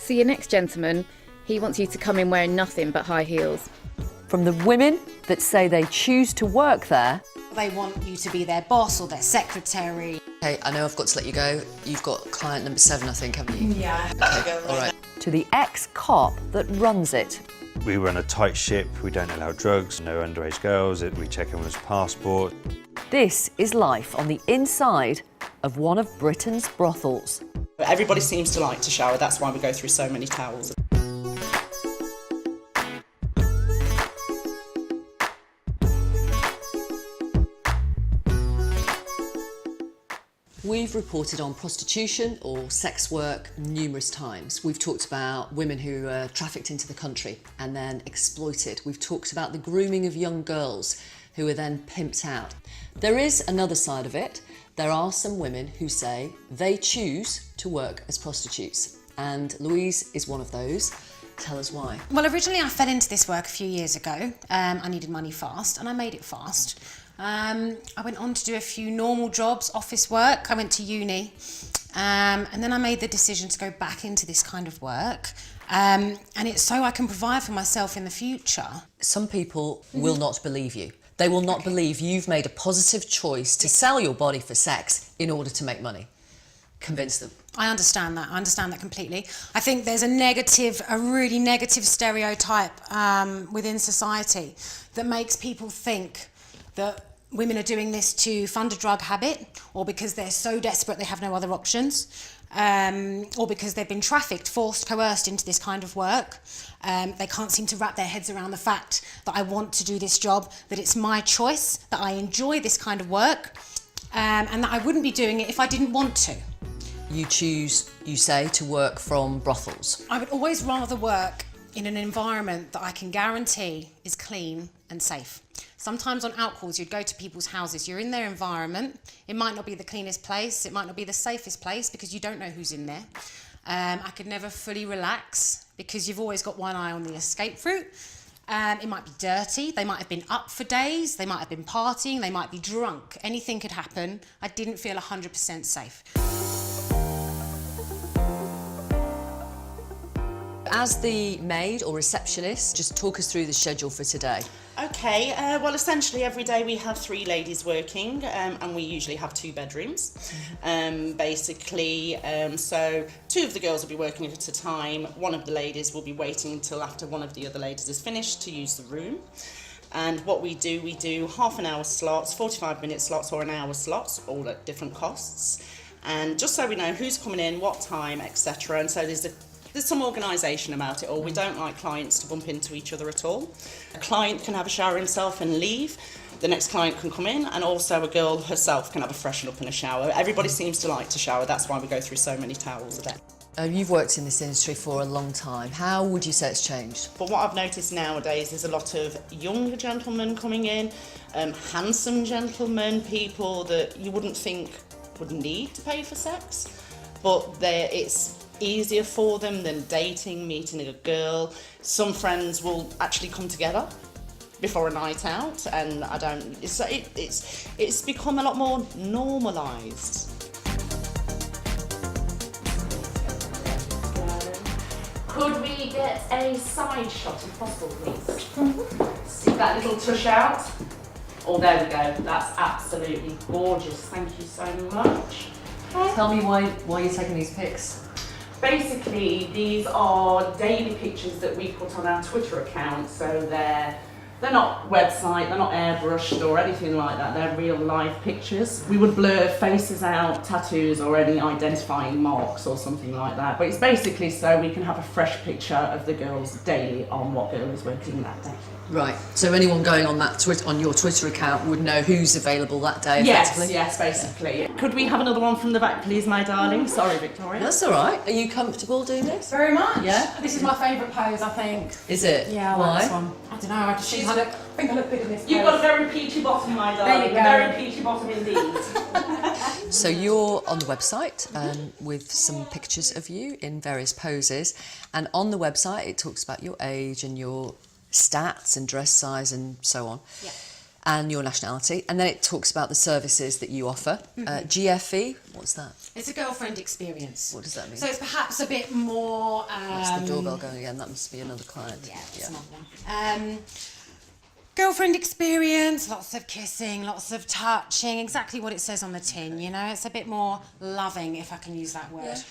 So your next gentleman, he wants you to come in wearing nothing but high heels. From the women that say they choose to work there. They want you to be their boss or their secretary. Hey, I know I've got to let you go. You've got client number 7, I think, haven't you? Yeah. Okay, all right. To the ex-cop that runs it. We run a tight ship, we don't allow drugs, no underage girls, we check everyone's passport. This is life on the inside of one of Britain's brothels. Everybody seems to like to shower, that's why we go through so many towels. We've reported on prostitution or sex work numerous times. We've talked about women who are trafficked into the country and then exploited. We've talked about the grooming of young girls who are then pimped out. There is another side of it. There are some women who say they choose to work as prostitutes, and Louise is one of those. Tell us why. Well, originally I fell into this work a few years ago. I needed money fast, and I made it fast. I went on to do a few normal jobs, office work. I went to uni, and then I made the decision to go back into this kind of work. And it's so I can provide for myself in the future. Some people will not believe you. They will not believe you've made a positive choice to sell your body for sex in order to make money. Convince them. I understand that completely. I think there's a really negative stereotype within society that makes people think that women are doing this to fund a drug habit, or because they're so desperate they have no other options, or because they've been trafficked, forced, coerced into this kind of work. They can't seem to wrap their heads around the fact that I want to do this job, that it's my choice, that I enjoy this kind of work, and that I wouldn't be doing it if I didn't want to. You choose, you say, to work from brothels. I would always rather work in an environment that I can guarantee is clean and safe. Sometimes on out calls, you'd go to people's houses, you're in their environment. It might not be the cleanest place, it might not be the safest place because you don't know who's in there. I could never fully relax because you've always got one eye on the escape route. It might be dirty, they might have been up for days, they might have been partying, they might be drunk. Anything could happen. I didn't feel 100% safe. As the maid or receptionist, just talk us through the schedule for today. Okay, well essentially every day we have 3 ladies working, and we usually have 2 bedrooms. Basically, so 2 of the girls will be working at a time, one of the ladies will be waiting until after one of the other ladies is finished to use the room. And what we do half an hour slots, 45-minute slots or an hour slots, all at different costs. And just so we know who's coming in, what time, etc. And so there's some organisation about it all. We don't like clients to bump into each other at all. A client can have a shower himself and leave. The next client can come in, and also a girl herself can have a freshen up and a shower. Everybody seems to like to shower, that's why we go through so many towels a day. You've worked in this industry for a long time. How would you say it's changed? But what I've noticed nowadays is a lot of younger gentlemen coming in, handsome gentlemen, people that you wouldn't think would need to pay for sex, but it's easier for them than dating, meeting a girl. Some friends will actually come together before a night out, and it's become a lot more normalised. Could we get a side shot if possible, please? See that little tush out? Oh, there we go. That's absolutely gorgeous. Thank you so much. Tell me why you're taking these pics. Basically, these are daily pictures that we put on our Twitter account, so they're not website, they're not airbrushed or anything like that, they're real live pictures. We would blur faces out, tattoos or any identifying marks or something like that, but it's basically so we can have a fresh picture of the girls daily on what girl is working that day. Right, so anyone going on on your Twitter account would know who's available that day, effectively? Yes, basically. Yeah. Could we have another one from the back, please, my darling? Sorry, Victoria. That's all right. Are you comfortable doing this? Very much. Yeah? This is my favourite pose, I think. Is it? Yeah, I Why? like this one. I don't know, I just think I look good in this pose. You've got a very peachy bottom, my darling. There you go. Very peachy bottom indeed. So you're on the website with some pictures of you in various poses, and on the website it talks about your age and your stats and dress size and so on. Yeah. and your nationality, and then it talks about the services that you offer. GFE, what's that? It's a girlfriend experience. What does that mean? So it's perhaps a bit more... That's the doorbell going again, that must be another client. Yeah, it's another one. Girlfriend experience, lots of kissing, lots of touching, exactly what it says on the tin, you know? It's a bit more loving, if I can use that word. Yeah.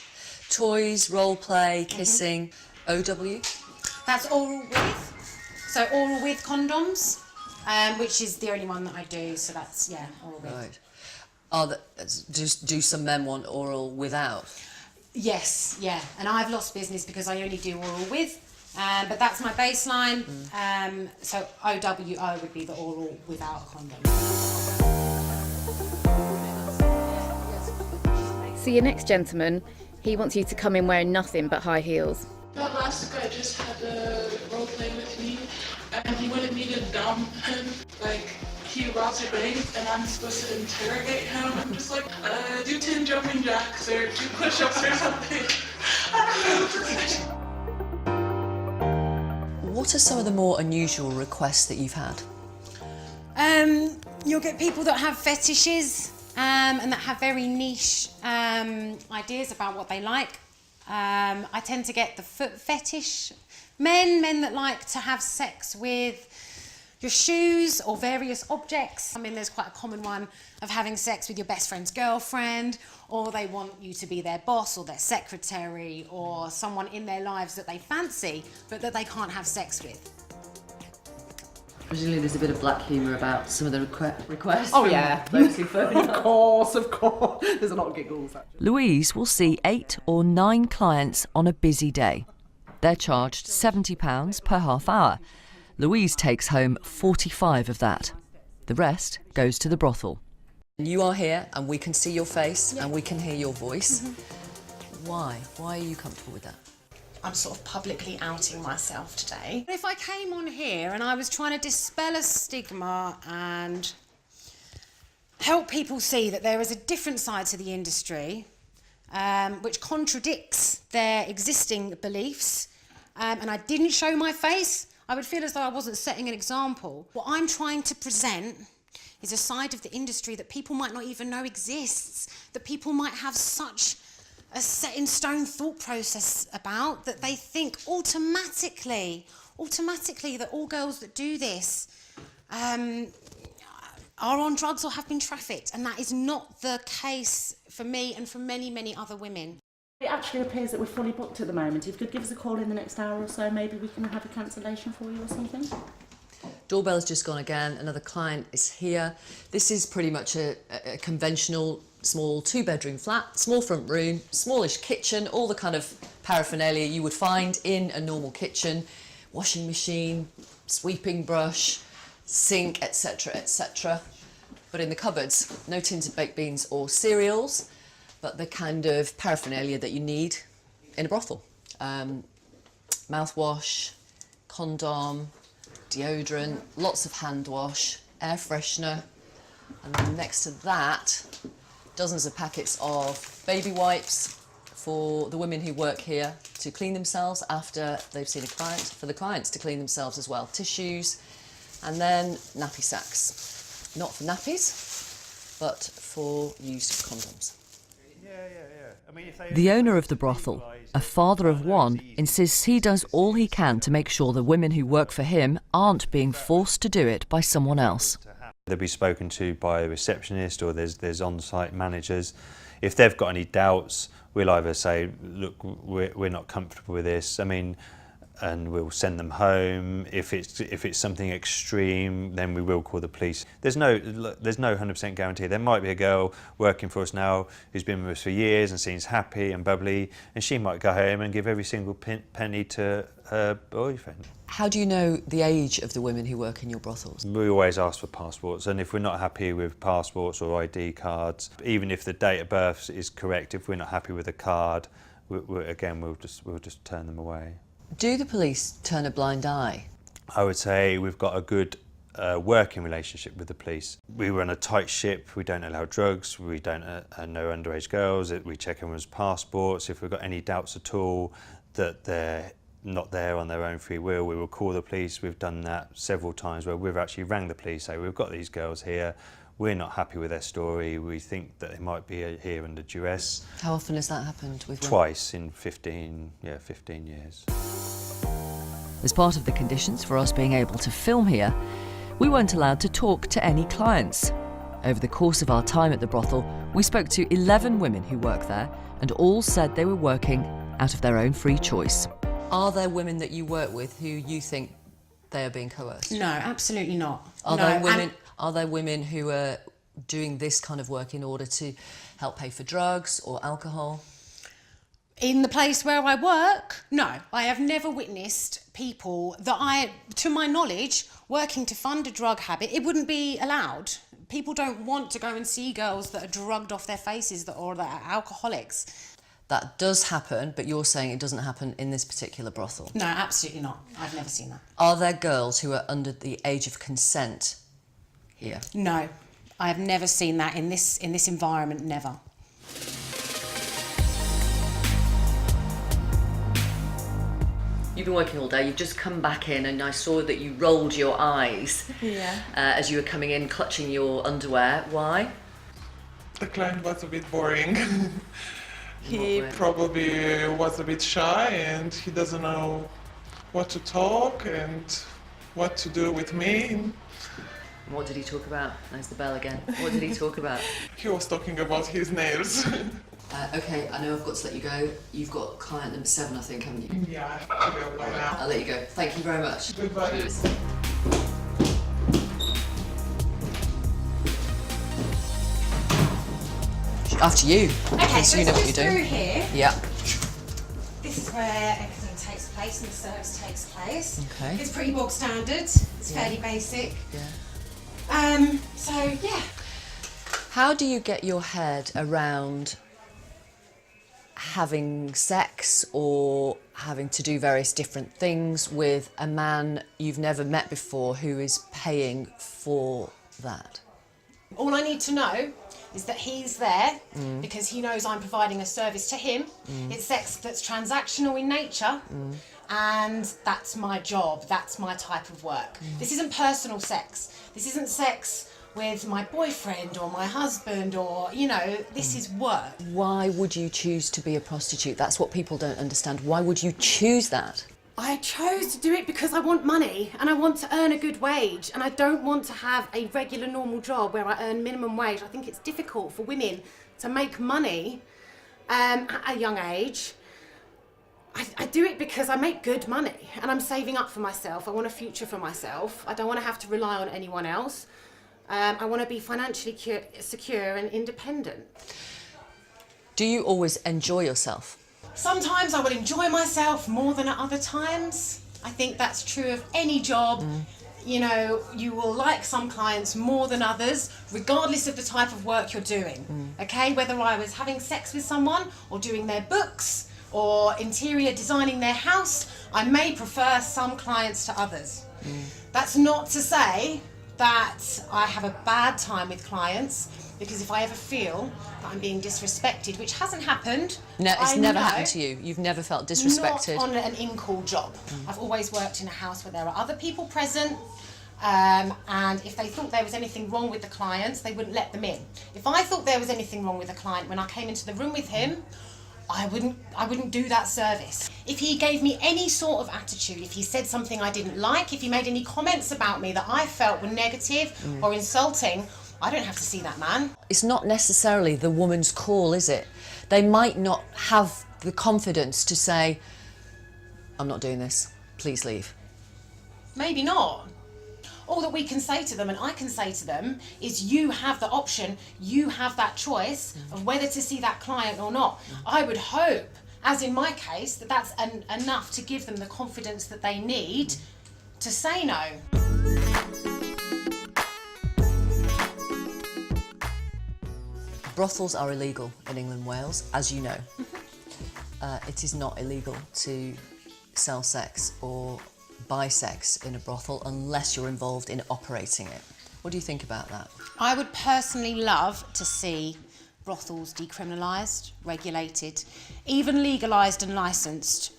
Toys, role play, kissing, OW? That's oral with. So oral with condoms, which is the only one that I do, so that's, yeah, oral with. Right. Do some men want oral without? Yes, yeah, and I've lost business because I only do oral with. But that's my baseline. So OWO would be the oral without a condom. So your next gentleman, he wants you to come in wearing nothing but high heels. That last guy just had a role play with me, and he wanted me to dump him. Like, he robs a bank, and I'm supposed to interrogate him. I'm just like, do 10 jumping jacks or 2 push-ups or something. I don't know what to say. What are some of the more unusual requests that you've had? You'll get people that have fetishes and that have very niche ideas about what they like. I tend to get the foot fetish men that like to have sex with your shoes or various objects. I mean, there's quite a common one of having sex with your best friend's girlfriend, or they want you to be their boss or their secretary or someone in their lives that they fancy but that they can't have sex with. Presumably there's a bit of black humour about some of the requests. Oh from yeah, those who phone up. of course. There's a lot of giggles actually. Louise will see 8 or 9 clients on a busy day. They're charged £70 per half hour. Louise takes home 45 of that. The rest goes to the brothel. You are here and we can see your face and we can hear your voice. Why? Why are you comfortable with that? I'm sort of publicly outing myself today. If I came on here and I was trying to dispel a stigma and help people see that there is a different side to the industry which contradicts their existing beliefs, and I didn't show my face, I would feel as though I wasn't setting an example. What I'm trying to present is a side of the industry that people might not even know exists, that people might have such a set-in-stone thought process about that they think automatically that all girls that do this are on drugs or have been trafficked, and that is not the case for me and for many, many other women. It actually appears that we're fully booked at the moment. If you could give us a call in the next hour or so, maybe we can have a cancellation for you or something. Doorbell's just gone again, another client is here. This is pretty much a conventional small 2-bedroom flat, small front room, smallish kitchen, all the kind of paraphernalia you would find in a normal kitchen, washing machine, sweeping brush, sink, etc, etc. But in the cupboards, no tins of baked beans or cereals, but the kind of paraphernalia that you need in a brothel. Mouthwash, condom, deodorant, lots of hand wash, air freshener, and then next to that, dozens of packets of baby wipes for the women who work here to clean themselves after they've seen a client, for the clients to clean themselves as well. Tissues, and then nappy sacks. Not for nappies, but for used condoms. The owner of the brothel, a father of one, insists he does all he can to make sure the women who work for him aren't being forced to do it by someone else. They'll be spoken to by a receptionist, or there's on-site managers. If they've got any doubts, we'll either say, look, we're not comfortable with this. I mean, and we'll send them home. If it's something extreme, then we will call the police. There's no 100% guarantee. There might be a girl working for us now who's been with us for years and seems happy and bubbly, and she might go home and give every single penny to her boyfriend. How do you know the age of the women who work in your brothels? We always ask for passports, and if we're not happy with passports or ID cards, even if the date of birth is correct, if we're not happy with a card, we'll just turn them away. Do the police turn a blind eye? I would say we've got a good working relationship with the police. We run a tight ship, we don't allow drugs, we don't know underage girls, we check everyone's passports. If we've got any doubts at all that they're not there on their own free will. We will call the police. We've done that several times where we've actually rang the police, say we've got these girls here, we're not happy with their story, we think that they might be here under duress. How often has that happened with women? Twice in 15 years. As part of the conditions for us being able to film here, we weren't allowed to talk to any clients. Over the course of our time at the brothel, we spoke to 11 women who work there, and all said they were working out of their own free choice. Are there women that you work with who you think they are being coerced? No, absolutely not. Are No, there women who are doing this kind of work in order to help pay for drugs or alcohol? In the place where I work, no. I have never witnessed people that to my knowledge, working to fund a drug habit. It wouldn't be allowed. People don't want to go and see girls that are drugged off their faces or that are alcoholics. That does happen, but you're saying it doesn't happen in this particular brothel? No, absolutely not. I've never seen that. Are there girls who are under the age of consent here? No, I have never seen that in this environment, never. You've been working all day, you've just come back in, and I saw that you rolled your eyes as you were coming in, clutching your underwear. Why? The client was a bit boring. He probably was a bit shy and he doesn't know what to talk and what to do with me. What did he talk about? There's the bell again. What did he talk about? He was talking about his nails. Okay, I know I've got to let you go. You've got client number 7, I think, haven't you? Yeah, I have to go by now. I'll let you go. Thank you very much. Goodbye. Cheers. After you. Okay, so you know what it's you're through doing. here. Yeah. This is where everything takes place and the service takes place. Okay. It's pretty bog standard. It's fairly basic. Yeah. So yeah. How do you get your head around having sex or having to do various different things with a man you've never met before who is paying for that? All I need to know is that he's there because he knows I'm providing a service to him. It's sex that's transactional in nature, and that's my job, that's my type of work. This isn't personal sex. This isn't sex with my boyfriend or my husband or, this is work. Why would you choose to be a prostitute? That's what people don't understand. Why would you choose that? I chose to do it because I want money and I want to earn a good wage, and I don't want to have a regular normal job where I earn minimum wage. I think it's difficult for women to make money at a young age. I do it because I make good money and I'm saving up for myself. I want a future for myself. I don't want to have to rely on anyone else. I want to be financially secure and independent. Do you always enjoy yourself? Sometimes I will enjoy myself more than at other times. I think that's true of any job. You will like some clients more than others, regardless of the type of work you're doing. Okay, whether I was having sex with someone or doing their books or interior designing their house, I may prefer some clients to others. That's not to say that I have a bad time with clients, because if I ever feel that I'm being disrespected, which hasn't happened. No, it's never happened to you. You've never felt disrespected. Not on an in-call job. I've always worked in a house where there are other people present, and if they thought there was anything wrong with the clients, they wouldn't let them in. If I thought there was anything wrong with a client when I came into the room with him, I wouldn't do that service. If he gave me any sort of attitude, if he said something I didn't like, if he made any comments about me that I felt were negative or insulting, I don't have to see that man. It's not necessarily the woman's call, is it? They might not have the confidence to say, I'm not doing this, please leave. Maybe not. All that we can say to them, and I can say to them, is you have the option, you have that choice of whether to see that client or not. I would hope, as in my case, that that's enough to give them the confidence that they need to say no. Brothels are illegal in England and Wales, as you know. It is not illegal to sell sex or buy sex in a brothel unless you're involved in operating it. What do you think about that? I would personally love to see brothels decriminalised, regulated, even legalised and licensed,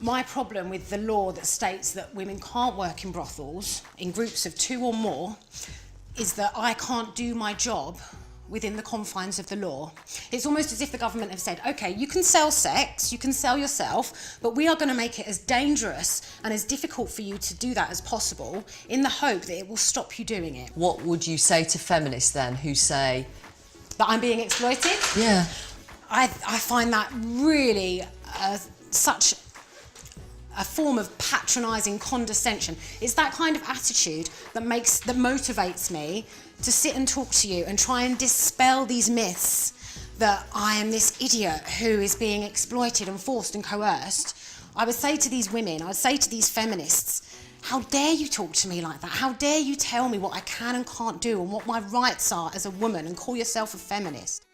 My problem with the law that states that women can't work in brothels in groups of 2 or more is that I can't do my job within the confines of the law. It's almost as if the government have said, okay, you can sell sex, you can sell yourself, but we are going to make it as dangerous and as difficult for you to do that as possible in the hope that it will stop you doing it. What would you say to feminists then who say... That I'm being exploited? Yeah. I find that really such a form of patronising condescension. It's that kind of attitude that motivates me to sit and talk to you and try and dispel these myths that I am this idiot who is being exploited and forced and coerced. I would say to these women, I would say to these feminists, how dare you talk to me like that? How dare you tell me what I can and can't do and what my rights are as a woman and call yourself a feminist?